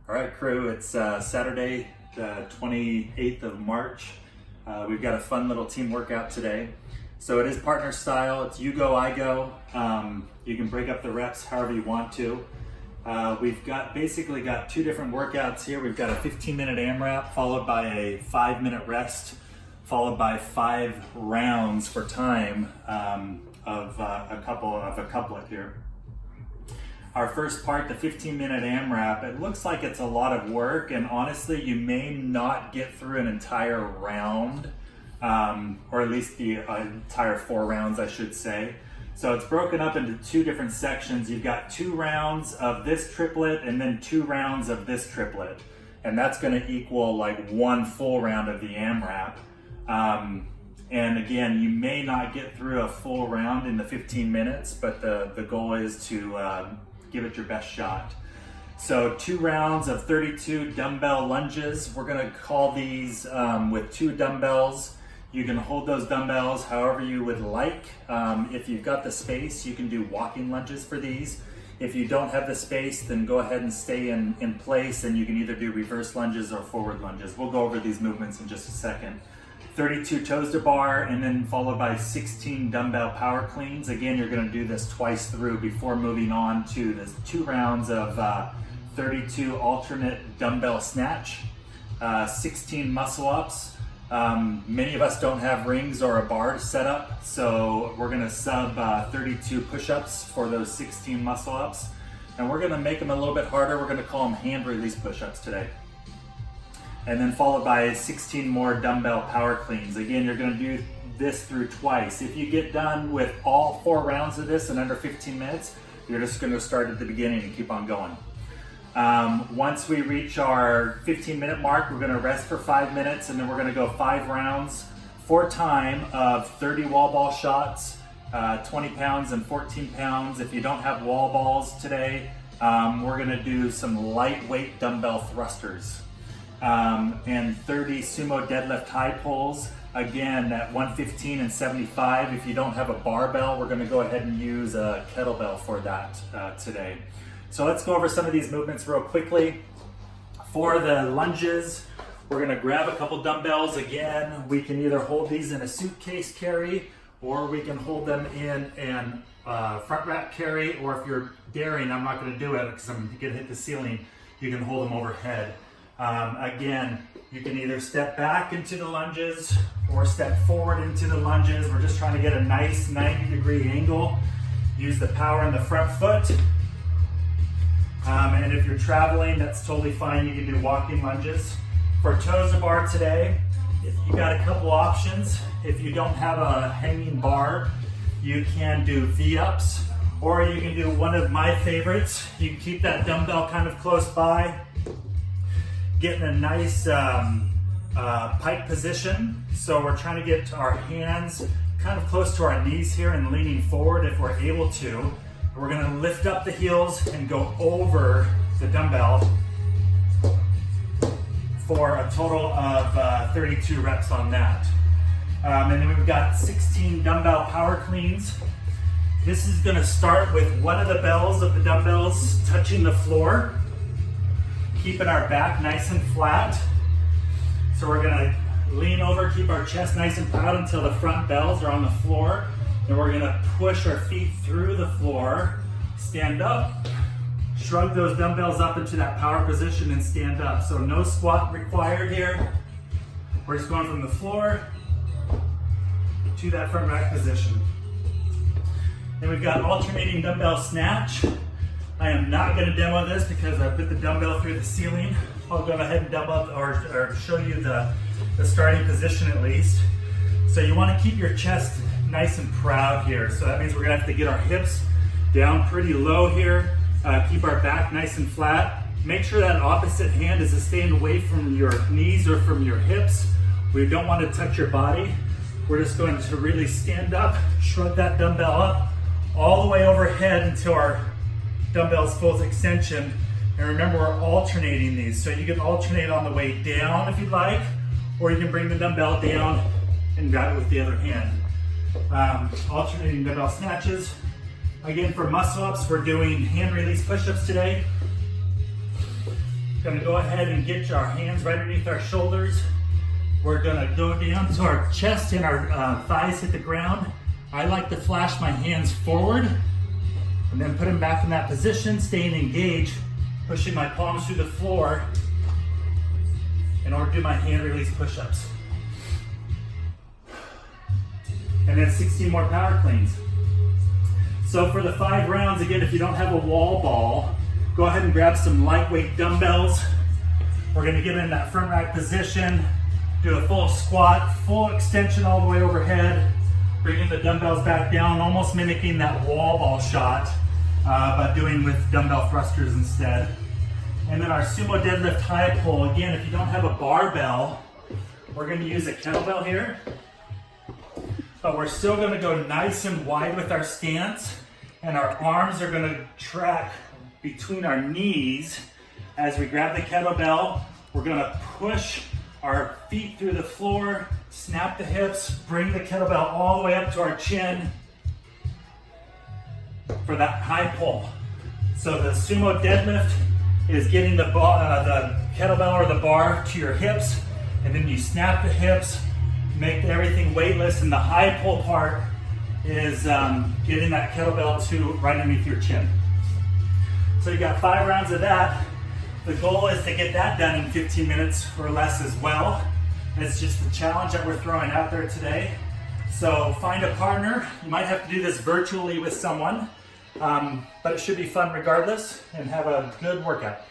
All right, crew, it's Saturday, the 28th of March. We've got a fun little team workout today. So it is partner style, it's you go, I go. You can break up the reps however you want to. We've basically got two different workouts here. We've got a 15-minute AMRAP followed by a 5-minute rest, followed by 5 rounds for time of a couplet here. Our first part, the 15-minute AMRAP, it looks like it's a lot of work, and honestly, you may not get through an entire round, or at least the entire 4 rounds, I should say. So it's broken up into 2 different sections. You've got 2 rounds of this triplet and then 2 rounds of this triplet. And that's gonna equal like 1 full round of the AMRAP. And again, you may not get through a full round in the 15 minutes, but the goal is to give it your best shot. So 2 rounds of 32 dumbbell lunges. We're gonna call these with 2 dumbbells. You can hold those dumbbells however you would like. If you've got the space, you can do walking lunges for these. If you don't have the space, then go ahead and stay in place, and you can either do reverse lunges or forward lunges. We'll go over these movements in just a second. 32 toes to bar, and then followed by 16 dumbbell power cleans. Again, you're gonna do this twice through before moving on to the 2 rounds of 32 alternate dumbbell snatch, 16 muscle ups. Many of us don't have rings or a bar to set up, so we're gonna sub 32 push-ups for those 16 muscle ups. And we're gonna make them a little bit harder. We're gonna call them hand release push-ups today. And then followed by 16 more dumbbell power cleans. Again, you're gonna do this through twice. If you get done with all 4 rounds of this in under 15 minutes, you're just gonna start at the beginning and keep on going. Once we reach our 15-minute mark, we're gonna rest for 5 minutes, and then we're gonna go 5 rounds for time of 30 wall ball shots, 20 pounds and 14 pounds. If you don't have wall balls today, we're gonna do some lightweight dumbbell thrusters. And 30 sumo deadlift high pulls, again at 115 and 75. If you don't have a barbell, we're gonna go ahead and use a kettlebell for that today. So let's go over some of these movements real quickly. For the lunges, we're gonna grab a couple dumbbells. Again, we can either hold these in a suitcase carry, or we can hold them in an front rack carry, or if you're daring, I'm not gonna do it because I'm gonna hit the ceiling, you can hold them overhead. Again, you can either step back into the lunges or step forward into the lunges. We're just trying to get a nice 90-degree angle. Use the power in the front foot. And if you're traveling, that's totally fine. You can do walking lunges. For toes to bar today, you got a couple options. If you don't have a hanging bar, you can do V-ups, or you can do one of my favorites. You can keep that dumbbell kind of close by, getting a nice pike position. So we're trying to get our hands kind of close to our knees here and leaning forward if we're able to. We're gonna lift up the heels and go over the dumbbell for a total of 32 reps on that. And then we've got 16 dumbbell power cleans. This is gonna start with one of the bells of the dumbbells touching the floor, keeping our back nice and flat. So we're gonna lean over, keep our chest nice and proud until the front bells are on the floor. Then we're gonna push our feet through the floor, stand up, shrug those dumbbells up into that power position and stand up. So no squat required here. We're just going from the floor to that front rack position. Then we've got alternating dumbbell snatch. I am not going to demo this because I put the dumbbell through the ceiling. I'll go ahead and demo or show you the starting position at least. So you want to keep your chest nice and proud here. So that means we're going to have to get our hips down pretty low here. Keep our back nice and flat. Make sure that opposite hand is staying away from your knees or from your hips. We don't want to touch your body. We're just going to really stand up, shrug that dumbbell up all the way overhead until our dumbbell's full extension. And remember, we're alternating these. So you can alternate on the way down if you'd like, or you can bring the dumbbell down and grab it with the other hand. Alternating dumbbell snatches. Again, for muscle ups, we're doing hand release push-ups today. Gonna go ahead and get our hands right underneath our shoulders. We're gonna go down to our chest and our thighs hit the ground. I like to flash my hands forward and then put them back in that position, staying engaged, pushing my palms through the floor in order to do my hand release push-ups. And then 16 more power cleans. So for the 5 rounds, again, if you don't have a wall ball, go ahead and grab some lightweight dumbbells. We're gonna get in that front rack position, do a full squat, full extension all the way overhead, bringing the dumbbells back down, almost mimicking that wall ball shot, but doing with dumbbell thrusters instead. And then our sumo deadlift high pull. Again, if you don't have a barbell, we're gonna use a kettlebell here, but we're still gonna go nice and wide with our stance, and our arms are gonna track between our knees. As we grab the kettlebell, we're gonna push our feet through the floor, snap the hips, bring the kettlebell all the way up to our chin for that high pull. So the sumo deadlift is getting the kettlebell or the bar to your hips, and then you snap the hips, make everything weightless, and the high pull part is getting that kettlebell to right underneath your chin. So you got 5 rounds of that. The goal is to get that done in 15 minutes or less as well. It's just the challenge that we're throwing out there today. So find a partner. You might have to do this virtually with someone, but it should be fun regardless, and have a good workout.